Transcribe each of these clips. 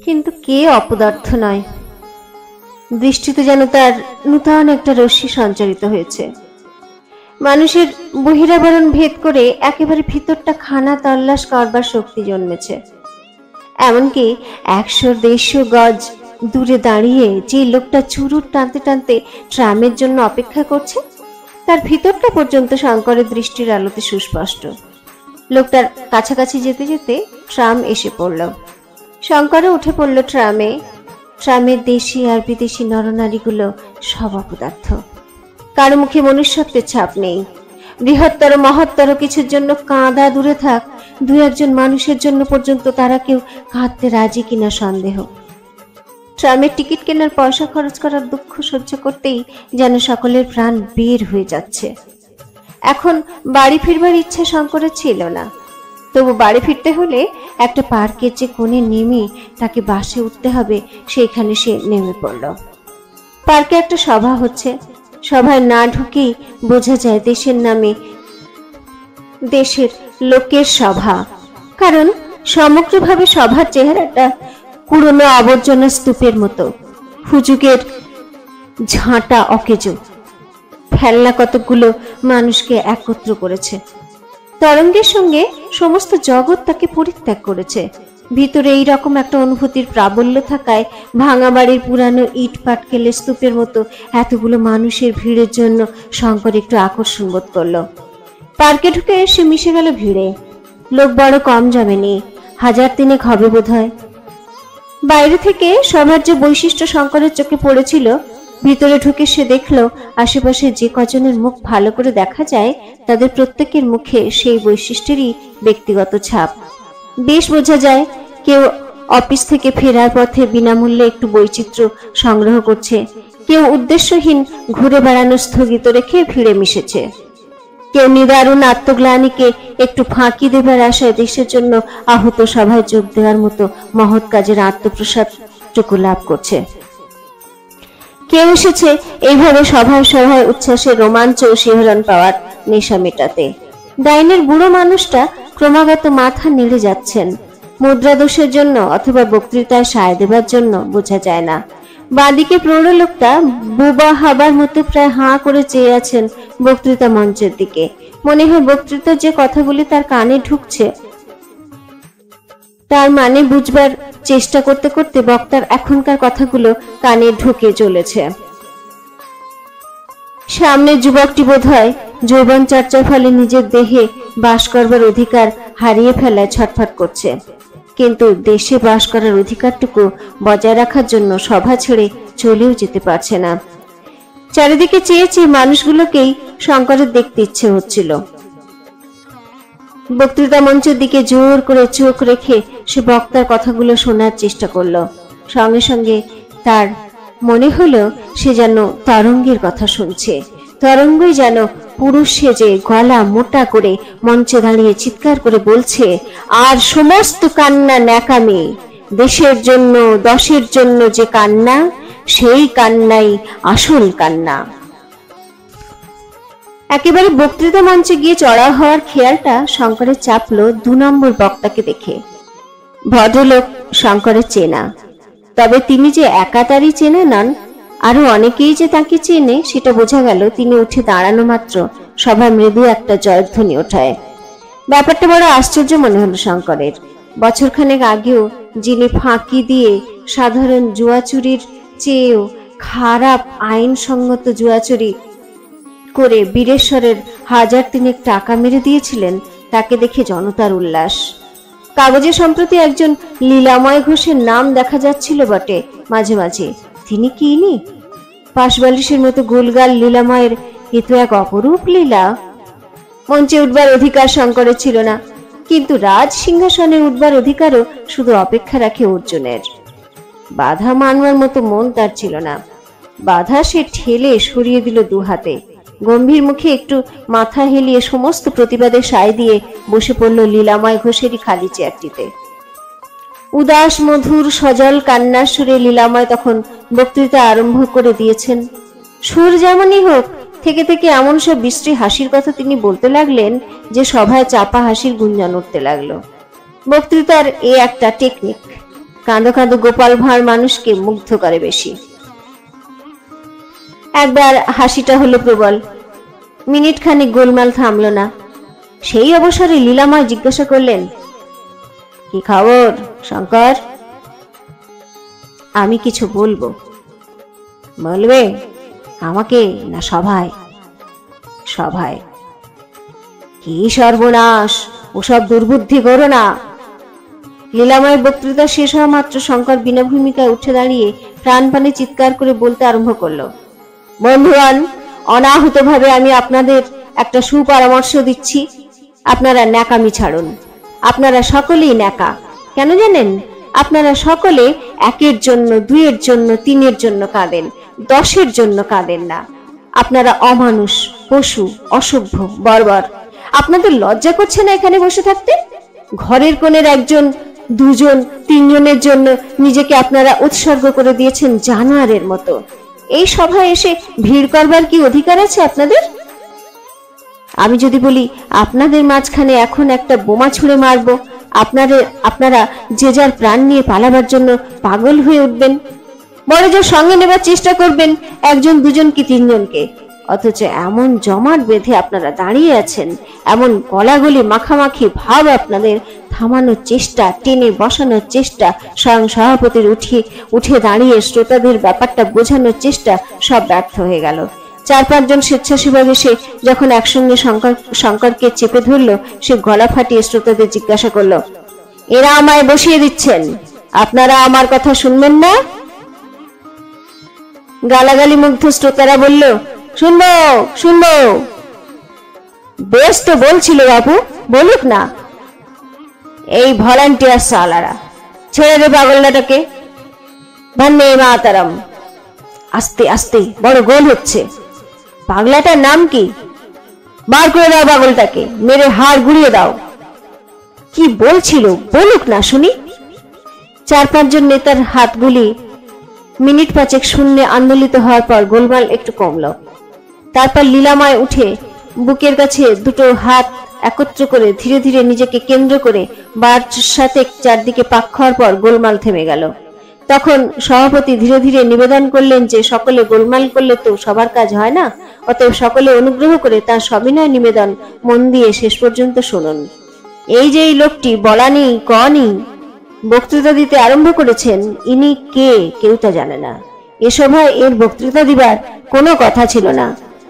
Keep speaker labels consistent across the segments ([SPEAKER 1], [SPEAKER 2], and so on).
[SPEAKER 1] কিন্তু কে অপদার্থ নয়। দৃষ্টিতে যেন তার নূতন একটা রশ্মি সঞ্চারিত হয়েছে। মানুষের বহিরাবরণ ভেদ করে একেবারে ভিতরটা খানা তল্লাশ করবার শক্তি জন্মেছে। এমনকি 100-150 গজ দূরে দাঁড়িয়ে যে লোকটা চুরুট টানতে টানতে ট্রামের জন্য অপেক্ষা করছে, তার ভিতরটা পর্যন্ত শঙ্করের দৃষ্টির আলোতে সুস্পষ্ট। লোকটার কাছাকাছি যেতে যেতে ট্রাম এসে পড়ল। শঙ্করও উঠে পড়ল ট্রামে। ট্রামের দেশি আর বিদেশি নরনারীগুলো সব অপদার্থ। কারো মুখে মনুষ্যত্বের ছাপ নেই। বৃহত্তর মহত্তর কিছুর জন্য কাঁদা দূরে থাক, 2-1 মানুষের জন্য পর্যন্ত তারা কেউ কাঁদতে রাজি কিনা সন্দেহ। ট্রামের টিকিট কেনার পয়সা খরচ করার দুঃখ সহ্য করতেই যেন সকলের প্রাণ বের হয়ে যাচ্ছে। এখন বাড়ি ফিরবার ইচ্ছা শঙ্করের ছিল না। তবু বাড়ি ফিরতে হলে একটা পার্কের যে কোণে নেমে তাকে বাসে উঠতে হবে, সেইখানে সে নেমে পড়ল। পার্কে একটা সভা হচ্ছে। সভায় না ঢুকেই বোঝা যায় দেশের নামে দেশের লোকের সভা। কারণ সমগ্রভাবে সভার চেহারাটা পুরনো আবর্জনা স্তূপের মতো, হুজুগের ঝাঁটা অকেজো। ফেলনা কতকগুলো মানুষকে একত্র করেছে। তরঙ্গের সঙ্গে সমস্ত জগৎ তাকে পরিত্যাগ করেছে। ভিতরে এইরকম একটা অনুভূতির প্রাবল্য থাকায় ভাঙা বাড়ির পুরানো ইট পাটকেলের স্তূপের মতো এতগুলো মানুষের ভিড়ের জন্য শঙ্কর একটু আকর্ষণ বোধ করলো। পার্কে ঢুকে সে মিশে গেল ভিড়ে। লোক বড় কম জমেনি, 1000-3 হবে বোধ হয়। বাইরে থেকে সবার যে বৈশিষ্ট্য শঙ্করের চোখে পড়েছিল, ভিতরে ঢুকে সে দেখল আশেপাশে যে কজনের মুখ ভালো করে দেখা যায়, তাদের প্রত্যেকের মুখে সেই বৈশিষ্ট্যেরই ব্যক্তিগত ছাপ। বেশ বোঝা যায় কেউ অফিস থেকে ফেরার পথে বিনামূল্যে একটু বৈচিত্র্য সংগ্রহ করছে, কেউ উদ্দেশ্যহীন ঘুরে বেড়ানো স্থগিত রেখে ভিড়ে মিশেছে, কেউ নিদারুণ আত্মগ্লানিকে একটু ফাঁকি দেবার আশায় দেশের জন্য আহত সভায় যোগ দেওয়ার মতো মহৎ কাজের আত্মপ্রসাদটুকু লাভ করছে। কেউ এসেছে এইভাবে সভায় সভায় উচ্ছ্বাসে রোমাঞ্চ ও শিহরণ পাওয়ার নেশা মেটাতে। ডাইনের বুড়ো মানুষটা ক্রমাগত মাথা নেড়ে যাচ্ছেন, মুদ্রা দোষের জন্য অথবা বক্তৃতায় সায় দেবার জন্য বোঝা যায় না। বাঁদিকে প্রৌঢ় লোকটা বোবা হাবার মতো প্রায় হাঁ করে চেয়ে আছেন বক্তৃতা মঞ্চের দিকে। মনে হয় বক্তৃতার যে কথাগুলি তার কানে ঢুকছে তার মানে বুঝবার চেষ্টা করতে করতে বক্তার এখনকার কথাগুলো কানে ঢুকে চলেছে। সামনে যুবকটি বোধহয় যৌবন চর্চার ফলে নিজের দেহে বাস করবার অধিকার হারিয়ে ফেলায় ছটফট করছে, কিন্তু দেশে বাস করার অধিকারটুকু বজায় রাখার জন্য সভা ছেড়ে চলেও যেতে পারছে না। চারিদিকে চেয়ে চেয়ে মানুষগুলোকেই শঙ্করের দেখতে ইচ্ছে হচ্ছিল। বক্তৃতা মঞ্চের দিকে জোর করে চোখ রেখে সে বক্তার কথাগুলো শোনার চেষ্টা করলো। সঙ্গে সঙ্গে তার মনে হলো সে যেন তরঙ্গের কথা শুনছে। তরঙ্গই যেন পুরুষ সেজে গলা মোটা করে মঞ্চে দাঁড়িয়ে চিৎকার করে বলছে, আর সমস্ত কান্না ন্যাকামি, দেশের জন্য দশের জন্য যে কান্না, সেই কান্নাই আসল কান্না। একেবারে বক্তৃতা মঞ্চে গিয়ে চড়া হওয়ার খেয়ালটা শঙ্করের চাপলো 2 নম্বর বক্তাকে দেখে। ভদ্রলোক শঙ্করের চেনা, তবে তিনি যে একা তারই চেনা নন, আরো অনেকেই যে তাকে চেনে সেটা বোঝা গেল তিনি উঠে দাঁড়ানো মাত্র সবাই মৃদু একটা জয়ধ্বনি ওঠায়। ব্যাপারটা বড় আশ্চর্য মনে হলো শঙ্করের। বছরখানেক আগেও যিনি ফাঁকি দিয়ে সাধারণ জুয়াচুরির চেয়েও খারাপ আইনসঙ্গত জুয়াচুরি করে বীরেশ্বরের 1000-3 টাকা মেরে দিয়েছিলেন, তাকে দেখে জনতার উল্লাস। কাগজে সম্প্রতি একজন লীলাময় ঘোষের নাম দেখা যাচ্ছিল বটে মাঝে মাঝে। তিনি কি ইনি? পাশবালিশের মতো গোলগাল লীলাময়ের এ তো এক অপরূপ লীলা। মঞ্চে উঠবার অধিকার শঙ্করের ছিল না, কিন্তু রাজ সিংহাসনের উঠবার অধিকারও শুধু অপেক্ষা রাখে অর্জুনের। বাধা মানবার মতো মন তার ছিল না। বাধা সে ঠেলে সরিয়ে দিল 2 হাতে। গম্ভীর মুখে একটু মাথা হেলিয়ে সমস্ত প্রতিবাদে সায় দিয়ে বসে পড়ল লীলাময় ঘোষেরই খালি চেয়ারটিতে। উদাস মধুর সজল কান্নার সুরে লীলাময় তখন বক্তৃতা আরম্ভ করে দিয়েছেন। সুর যেমনই হোক, থেকে থেকে এমন সব বিশ্রী হাসির কথা তিনি বলতে লাগলেন যে সভায় চাপা হাসির গুঞ্জন উঠতে লাগলো। বক্তৃতার এ একটা টেকনিক। কাঁদো কাঁদো গোপাল ভাঁড় মানুষকে মুগ্ধ করে বেশি। একবার হাসিটা হলো প্রবল, মিনিট খানিক গোলমাল থামলো না। সেই অবসরে লীলাময় জিজ্ঞাসা করলেন, কি খবর শঙ্কর? আমি কিছু বলবো। বলবে? আমাকে না সভায়? সভায়। কি সর্বনাশ, ওসব দুর্বুদ্ধি করো না। লীলাময়ের বক্তৃতা শেষ হওয়া মাত্র শঙ্কর বিনা ভূমিকায় উঠে দাঁড়িয়ে প্রাণপণে চিৎকার করে বলতে আরম্ভ করলো, বন্ধুগণ, অনাহুতভাবে আমি আপনাদের একটা সুপরামর্শ দিচ্ছি। আপনারা ন্যাকামি ছাড়ুন। আপনারা সকলেই ন্যাকা। কেন জানেন? আপনারা সকলে একের জন্য, দুইয়ের জন্য, তিনের জন্য কাঁদেন, 10-এর জন্য কাঁদেন না। আপনারা অমানুষ, পশু, অসভ্য, বর্বর। আপনাদের লজ্জা করছে না এখানে বসে থাকতে? ঘরের কোণের একজন, দুজন, তিনজনের জন্য নিজেকে আপনারা উৎসর্গ করে দিয়েছেন জানোয়ারের মতো। এই সভায় এসে ভিড় করবার কি অধিকার আছে আপনাদের? আমি যদি বলি আপনাদের মাঝখানে এখন একটা বোমা ছুঁড়ে মারবো, আপনারা যে যার প্রাণ নিয়ে পালাবার জন্য পাগল হয়ে উঠবেন, বড় জোর সঙ্গে নেবার চেষ্টা করবেন একজন, দুজন কি তিনজনকে। অথচ এমন জমাট বেঁধে আপনারা দাঁড়িয়ে আছেন, এমন গলাগলি মাখামাখি ভাব আপনাদের থামানোর চেষ্টা, টেনে বসানোর চেষ্টা, স্বয়ং সভাপতির উঠে দাঁড়িয়ে শ্রোতাদের ব্যাপারটা বোঝানোর চেষ্টা, সব ব্যর্থ হয়ে গেল। 4-5 জন স্বেচ্ছাসেবক এসে যখন একসঙ্গে শঙ্করকে চেপে ধরলো, সে গলা ফাটিয়ে শ্রোতাদের জিজ্ঞাসা করলো, এরা আমায় বসিয়ে দিচ্ছেন, আপনারা আমার কথা শুনবেন না? গালাগালি মুগ্ধ শ্রোতারা বলল, শুনবো শুনবো। বেশ তো বলছিল বাবু, বলুক না। এই ভলান্টিয়ার সালারা, ছেড়ে দে পাগলটাকে। বন্দে মাতরম। আস্তে আস্তে, বড় গোল হচ্ছে। পাগলাটার নাম কি? বার করে দাও পাগলটাকে, মেরে হাড় গুড়িয়ে দাও। কি বলছিল বলুক না শুনি। 4-5 জন নেতার হাতগুলি মিনিট 5 শূন্যে আন্দোলিত হওয়ার পর গোলমাল একটু কমলো। তারপর লীলাময় উঠে বুকের কাছে দুটো হাত একত্র করে ধীরে ধীরে নিজেকে কেন্দ্র করে 12 চারদিকে পাক খাওয়ার পর গোলমাল থেমে গেল। তখন সভাপতি ধীরে ধীরে নিবেদন করলেন যে সকলে গোলমাল করলে তো সবার কাজ হয় না, অতএব সকলে অনুগ্রহ করে তার সবিনয় নিবেদন মন দিয়ে শেষ পর্যন্ত শুনুন। এই যে এই লোকটি বলানি কনি বক্তৃতা দিতে আরম্ভ করেছেন, ইনি কে কেউ তা জানে না। এ সভায় এর বক্তৃতা দিবার কোনো কথা ছিল না।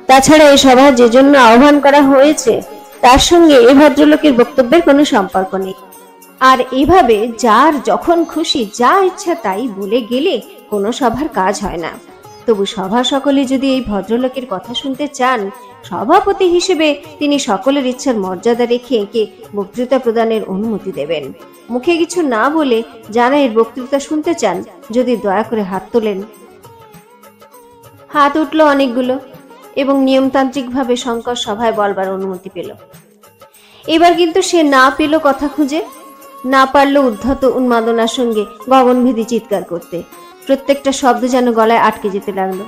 [SPEAKER 1] তাছাড়া এই সভা যে জন্য আহ্বান করা হয়েছে তার সঙ্গে এ ভদ্রলোকের বক্তব্যের কোনো সম্পর্ক নেই। আর এভাবে যার যখন খুশি যা ইচ্ছা তাই বলে গেলে কোনো সভার কাজ হয় না। তবু সভা সকলে যদি এই ভদ্রলোকের কথা শুনতে চান, সভাপতি হিসেবে তিনি সকলের ইচ্ছার মর্যাদা রেখে একে বক্তৃতা প্রদানের অনুমতি দেবেন। মুখে কিছু না বলে যারা এর বক্তৃতা শুনতে চান, যদি দয়া করে হাত তোলেন। হাত উঠল অনেকগুলো এবং নিয়মতান্ত্রিকভাবে শঙ্কর সভায় বলবার অনুমতি পেল। এবার কিন্তু সে না পেল কথা খুঁজে, না পারল উদ্ধত উন্মাদনার সঙ্গে গগনভেদী চিৎকার করতে। প্রত্যেকটা শব্দ যেন গলায় আটকে যেতে লাগলো।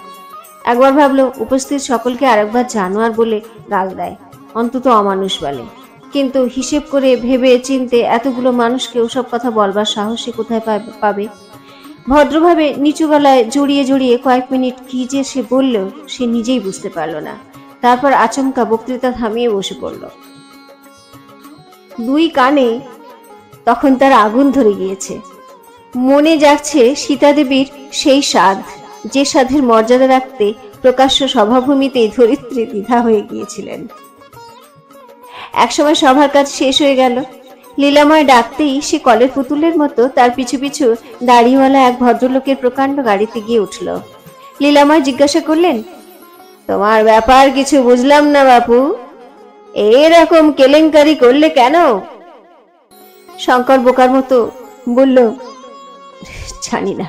[SPEAKER 1] একবার ভাবলো উপস্থিত সকলকে আরেকবার জানোয়ার বলে গাল দেয়, অন্তত অমানুষ বলে। কিন্তু হিসেব করে ভেবে চিনতে এতগুলো মানুষকে ওসব কথা বলবার সাহসী কোথায় পাবে? ভদ্রভাবে নিচু গলায় জড়িয়ে জড়িয়ে কয়েক মিনিট কি যে সে বলল সে নিজেই বুঝতে পারল না। তারপর আচমকা বক্তৃতা থামিয়ে বসে পড়ল। 2 কানে তখন তার আগুন ধরে গিয়েছে। মনে যাচ্ছে সীতাদেবীর সেই সাধ, যে সাধের মর্যাদা রাখতে প্রকাশ্য সভাভূমিতেই ধরিত্রী দ্বিধা হয়ে গিয়েছিলেন। একসময় সভার কাজ শেষ হয়ে গেল। লীলাময় ডাকতেই সে কলের পুতুলের মতো তার পিছু পিছু দাড়িওয়ালা এক ভদ্রলোকের প্রকাণ্ড গাড়িতে গিয়ে উঠল। লীলাময় জিজ্ঞাসা করলেন, তোমার ব্যাপার কিছু বুঝলাম না বাপু, এরকম কেলেঙ্কারি করলে কেন? শঙ্কর বোকার মতো বলল, জানি না।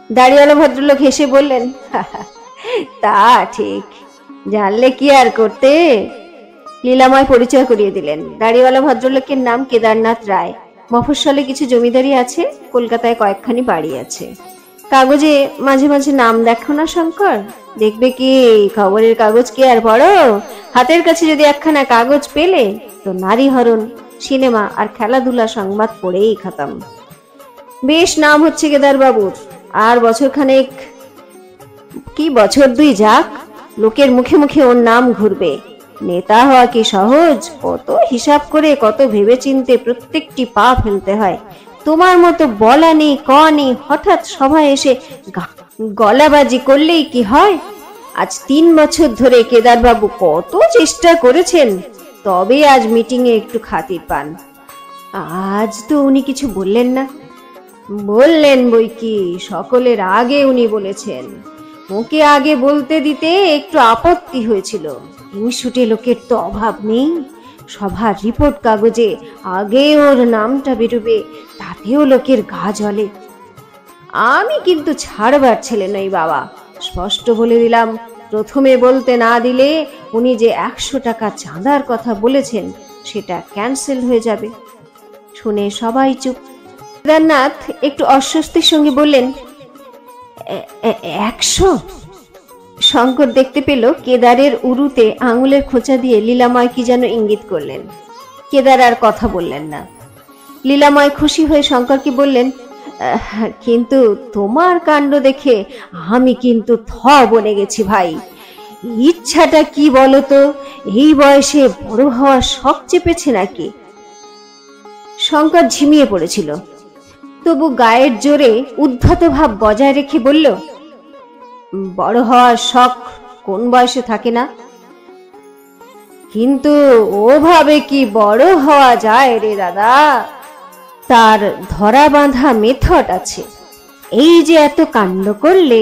[SPEAKER 1] দাড়িওয়ালা ভদ্রলোক হেসে বললেন, তা ঠিক, জানলে কি আর করতে। লীলাময় পরিচয় করিয়ে দিলেন। দাড়িওয়ালা ভদ্রলোকের নাম কেদারনাথ রায়। মফস্বলে কিছু জমিদারি আছে, কলকাতায় কয়েকখানি বাড়ি আছে। কাগজে মাঝে মাঝে নাম দেখো না শঙ্কর? দেখবে কি, খবরের কাগজ কি আর পড়ো? হাতের কাছে যদি একখানা কাগজ পেলে তো নারী হরণ, সিনেমা আর খেলাধুলা সংবাদ পড়েই খতম। বেশ নাম হচ্ছে কেদার বাবুর, আর বছরখানেক কি বছর দুই যাক, লোকের মুখে মুখে ওর নাম ঘুরবে। নেতা হওয়া কি সহজ? কত হিসাব করে, কত ভেবেচিন্তে প্রত্যেকটি পা ফেলতে হয়। তোমার মতো বলা নেই ক নেই হঠাৎ সভায় এসে গলাবাজি করলেই কি হয়? আজ 3 বছর ধরে কেদারবাবু কত চেষ্টা করেছেন, তবে আজ মিটিং এ একটু খাতির পান। আজ তো উনি কিছু বললেন না। বললেন বই কি, সকলের আগে উনি বলেছেন। ওকে আগে বলতে দিতে একটু আপত্তি হয়েছিল। হিংসুটে লোকের তো অভাব নেই। সভার রিপোর্ট কাগজে আগে ওর নামটা বেরোবে, তাতেও লোকের গা জ্বলে। আমি কিন্তু ছাড়বার ছেলে নই বাবা, স্পষ্ট বলে দিলাম। প্রথমে বলতে না দিলে উনি যে 100 টাকা চাঁদার কথা বলেছেন সেটা ক্যান্সেল হয়ে যাবে। শুনে সবাই চুপ। কেদারনাথ একটু অস্বস্তির সঙ্গে বললেন, 100? শঙ্কর দেখতে পেল কেদারের উরুতে আঙুলের খোঁচা দিয়ে লীলাময় কি যেন ইঙ্গিত করলেন। কেদার আর কথা বললেন না। লীলাময় খুশি হয়ে শঙ্করকে বললেন, কিন্তু তোমার কাণ্ড দেখে আমি কিন্তু বনে গেছি ভাই। ইচ্ছাটা কি বলতো? এই বয়সে বড় হওয়ার শখ চেপেছে নাকি? শঙ্কর ঝিমিয়ে পড়েছিল, তবু গায়ের জোরে উদ্ধত ভাব বজায় রেখে বলল, বড় হওয়ার শখ কোন বয়সে থাকে না? কিন্তু ওভাবে কি বড় হওয়া যায় রে দাদা? তার ধরা বাঁধা মেথড আছে। এই যে এত কাণ্ড করলে,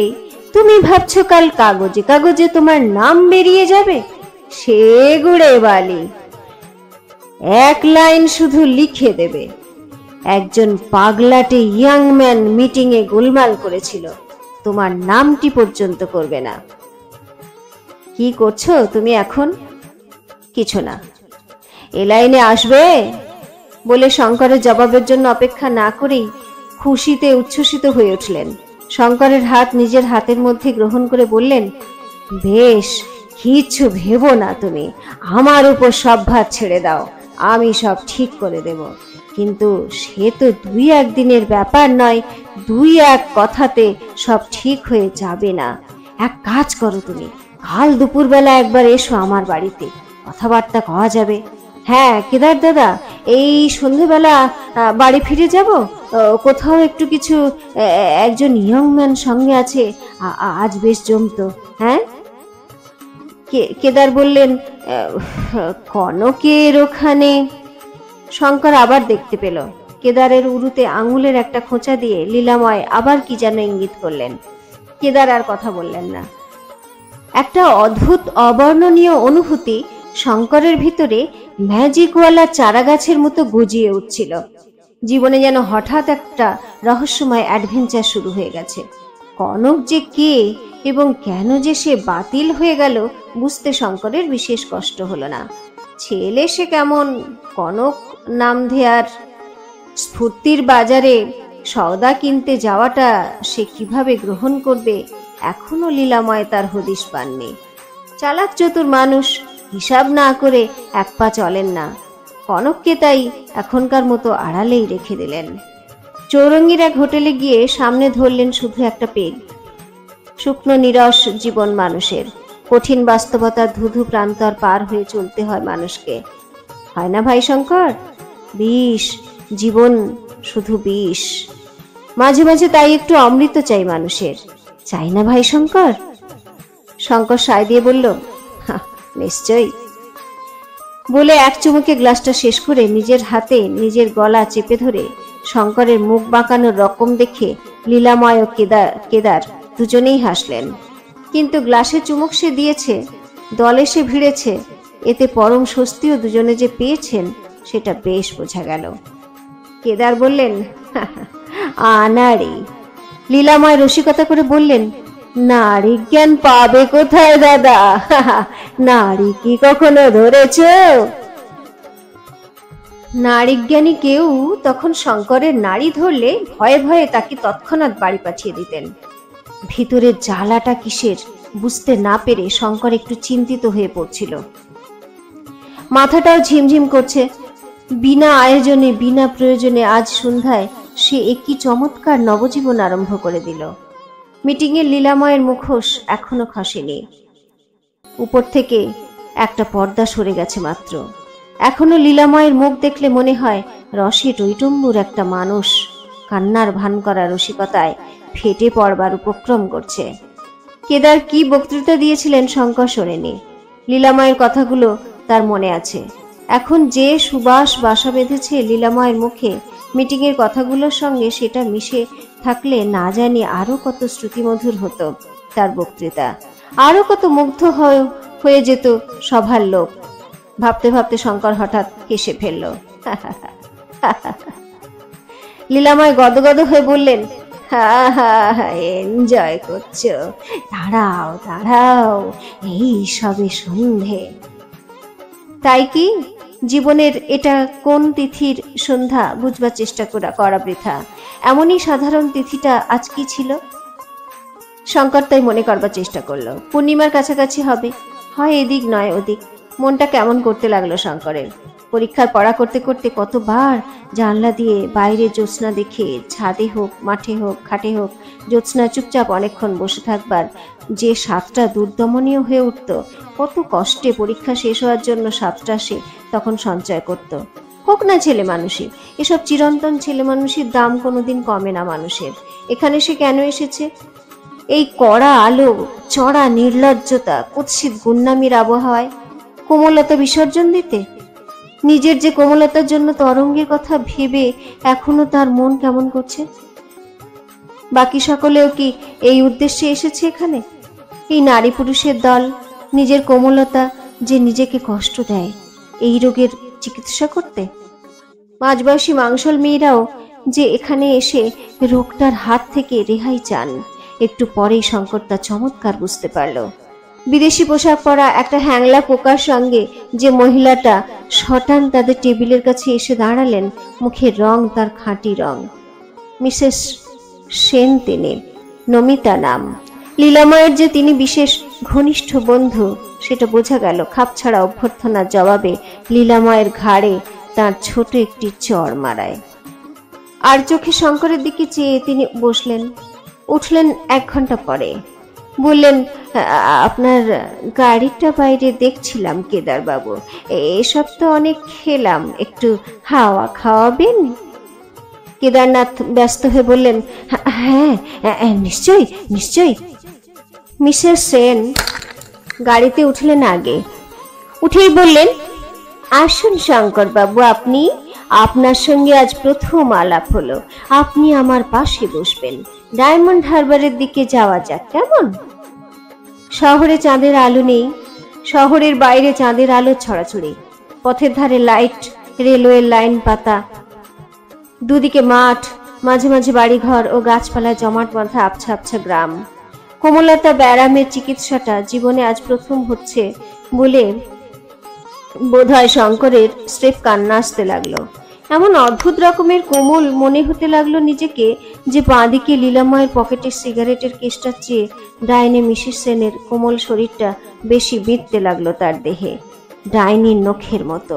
[SPEAKER 1] তুমি ভাবছো কাল কাগজে কাগজে তোমার নাম বেরিয়ে যাবে? সে গুড়ে বালি। 1 লাইন শুধু লিখে দেবে, একজন পাগলাটে ইয়াং ম্যান মিটিং এ গোলমাল করেছিল, তোমার নামটি পর্যন্ত করবে না। কি করছো তুমি এখন? কিছু না। এ লাইনে আসবে? বলে শঙ্করের জবাবের জন্য অপেক্ষা না করেই খুশিতে উচ্ছ্বসিত হয়ে উঠলেন। শঙ্করের হাত নিজের হাতের মধ্যে গ্রহণ করে বললেন, বেশ, কিচ্ছু ভেবো না তুমি, আমার উপর সব ভার ছেড়ে দাও, আমি সব ঠিক করে দেব। কিন্তু সে তো 2-1 দিনের ব্যাপার নয়, 2-1 কথাতে সব ঠিক হয়ে যাবে না। এক কাজ করো, তুমি কাল দুপুরবেলা একবার এসো আমার বাড়িতে, কথাবার্তা কওয়া যাবে। হ্যাঁ কেদার দাদা, এই সন্ধেবেলা বাড়ি ফিরে যাব। কোথাও একটু কিছু, একজন ইয়ং ম্যান সঙ্গে আছে, আজ বেশ জমতো। হ্যাঁ? কেদার বললেন, কনকের ওখানে। শঙ্কর আবার দেখতে পেল কেদারের উরুতে আঙুলের একটা খোঁচা দিয়ে লীলাময় আবার কি যেন ইঙ্গিত করলেন। কেদার আর কথা বললেন না। একটা অদ্ভুত অবর্ণনীয় অনুভূতি শঙ্করের ভিতরে ম্যাজিকওয়ালা চারা গাছের মতো গজিয়ে উঠছিল। জীবনে যেন হঠাৎ একটা রহস্যময় অ্যাডভেঞ্চার শুরু হয়ে গেছে। কনক যে কে এবং কেন যে সে বাতিল হয়ে গেল বুঝতে শঙ্করের বিশেষ কষ্ট হলো না। ছেলে সে কেমন, কনক নাম ধেয়ার স্ফূর্তির বাজারে সওদা কিনতে যাওয়াটা সে কিভাবে গ্রহণ করবে এখনো লীলাময় তার হদিশ পাননি। চালাক চতুর মানুষ, হিসাব না করে 1 পা চলেন না। কনককে তাই এখনকার মতো আড়ালেই রেখে দিলেন। চৌরঙ্গীর এক হোটেলে গিয়ে সামনে ধরলেন শুধু একটা পেগ। শুকনো নিরস জীবন মানুষের, কঠিন বাস্তবতার ধুধু প্রান্তর পার হয়ে চলতে হয় মানুষকে। হয় না ভাই শঙ্কর? বিষ, জীবন শুধু বিষ। মাঝে মাঝে তাই একটু অমৃত চাই মানুষের, চাই না ভাই শঙ্কর? শঙ্কর সায় দিয়ে বলল, নিশ্চয়ই। বলে এক চুমুকে গ্লাসটা শেষ করে নিজের হাতে নিজের গলা চেপে ধরে শঙ্করের মুখ বাঁকানোর রকম দেখে লীলাময় ও কেদার দুজনেই হাসলেন। কিন্তু গ্লাসে চুমুক সে দিয়েছে, দলে সে ভিড়েছে, এতে পরম স্বস্তিও দুজনে যে পেয়েছেন সেটা বেশ বোঝা গেল। কেদার বললেন, আনাড়ি। লীলাময় রসিকতা করে বললেন, নারী জ্ঞান পাবে কোথায় দাদা? নারী কি কখনো ধরেছ? নারী জ্ঞানী কেউ তখন শঙ্করের নাড়ি ধরলে ভয়ে ভয়ে তাকে তৎক্ষণাৎ বাড়ি পাঠিয়ে দিতেন। ভিতরের জ্বালাটা কিসের বুঝতে না পেরে শঙ্কর একটু চিন্তিত হয়ে পড়ছিল। মাথাটাও ঝিমঝিম করছে। বিনা আয়োজনে বিনা প্রয়োজনে আজ সন্ধ্যায় সে একই চমৎকার নবজীবন আরম্ভ করে দিল। মিটিংয়ের লীলাময়ের মুখোশ এখনো খসেনি, উপর থেকে একটা পর্দা সরে গেছে মাত্র। এখনো লীলাময়ের মুখ দেখলে মনে হয় রসে টৈটম্বুর একটা মানুষ কান্নার ভান করা রসিকতায় ফেটে পড়বার উপক্রম করছে। কেদার কি বক্তৃতা দিয়েছিলেন শঙ্কর শোনেনি, লীলাময়ের কথাগুলো তার মনে আছে। এখন যে সুবাস বাসা বেঁধেছে লীলাময়ের মুখে মিটিংয়ের কথাগুলোর সঙ্গে, সেটা মিশে থাকলে না জানি আরো কত শ্রুতিমধুর হতো তার বক্তৃতা, আরো কত মুগ্ধ হয়ে যেত সভার লোক। ভাবতে ভাবতে শঙ্কর হঠাৎ হেসে ফেলল। লীলাময় গদগদ হয়ে বললেন, এনজয় করছো? দাঁড়াও দাঁড়াও, এই সবে সন্ধে। তাই কি? জীবনের এটা কোন তিথির সন্ধ্যা বুঝবার চেষ্টা করা বৃথা। এমনই সাধারণ তিথিটা আজ কি ছিল? শঙ্কর তাই মনে করবার চেষ্টা করলো। পূর্ণিমার কাছাকাছি হবে, হয় এদিক নয় ওদিক। মনটা কেমন করতে লাগলো শঙ্করের। পরীক্ষার পড়া করতে করতে কতবার জানলা দিয়ে বাইরে জ্যোৎস্না দেখে, ছাদে হোক মাঠে হোক খাটে হোক, জ্যোৎস্না চুপচাপ অনেকক্ষণ বসে থাকবার যে স্বাদটা দুর্দমনীয় হয়ে উঠত, কত কষ্টে পরীক্ষা শেষ হওয়ার জন্য স্বাদটা সে তখন সঞ্চয় করত। হোক না ছেলে মানুষই, এসব চিরন্তন ছেলে মানুষের দাম কোনোদিন কমে না মানুষের। এখানে সে কেন এসেছে? এই কড়া আলো, চড়া নির্লজ্জতা, কুৎসিত গুন্ডামির আবহাওয়ায় কোমলতা বিসর্জন দিতে? নিজের যে কোমলতার জন্য তরঙ্গের কথা ভেবে এখনো তার মন কেমন করছে। বাকি সকলেও কি এই উদ্দেশ্যে এসেছে এখানে? এই নারী পুরুষের দল নিজের কোমলতা যে নিজেকে কষ্ট দেয়, এই রোগের চিকিৎসা করতে? মাঝবয়সী মাংসল মেয়েরাও যে এখানে এসে রোগটার হাত থেকে রেহাই চান, একটু পরেই শঙ্কর তা চমৎকার বুঝতে পারল। বিদেশি পোশাক পরা একটা হ্যাংলা পোকার সঙ্গে যে মহিলাটা শটান তাদের টেবিলের কাছে এসে দাঁড়ালেন, মুখের রং তার খাঁটি রং। মিসেস সেন তিনি, নমিতা নাম। লীলাময়ের যে তিনি বিশেষ ঘনিষ্ঠ বন্ধু সেটা বোঝা গেল খাপছাড়া অভ্যর্থনার জবাবে লীলাময়ের ঘাড়ে তার ছোট একটি চড় মারায়। আর চোখে শঙ্করের দিকে চেয়ে তিনি বসলেন। উঠলেন 1 ঘন্টা পরে। বললেন, আপনার গাড়িটা বাইরে দেখছিলাম কেদার বাবু, এসব তো অনেক খেলাম, একটু হাওয়া খাওয়াবেন? কেদারনাথ ব্যস্ত হয়ে বললেন, হ্যাঁ নিশ্চয়ই নিশ্চয়ই। মিসেস সেন গাড়িতে উঠলেন আগে। উঠেই বললেন, আসুন শঙ্কর বাবু, আপনার সঙ্গে আজ প্রথম আলাপ হলো। আপনি আমার পাশে বসবেন। ডায়মন্ড হারবারের দিকে যাওয়া যাক, কেমন? শহরে চাঁদের আলো নেই, শহরের বাইরে চাঁদের আলো ছড়াছড়ি। পথের ধারে লাইট, রেলওয়ের লাইন পাতা, দুদিকে মাঠ, মাঝে মাঝে বাড়িঘর ও গাছপালায় জমাট বাঁধা আবছা আবছা গ্রাম। কোমলতা ব্যারামের চিকিৎসাটা জীবনে আজ প্রথম হচ্ছে বলে বোধহয় শঙ্করের স্রেফ কান্না আসতে লাগলো। এমন অদ্ভুত রকমের কোমল মনে হতে লাগলো নিজেকে যে বাঁদিকে লীলাময়ের পকেটের সিগারেটের কেসটার চেয়ে ডাইনি মিসেস সেনের কোমল শরীরটা বেশি বিঁধতে লাগলো তার দেহে, ডাইনির নখের মতো।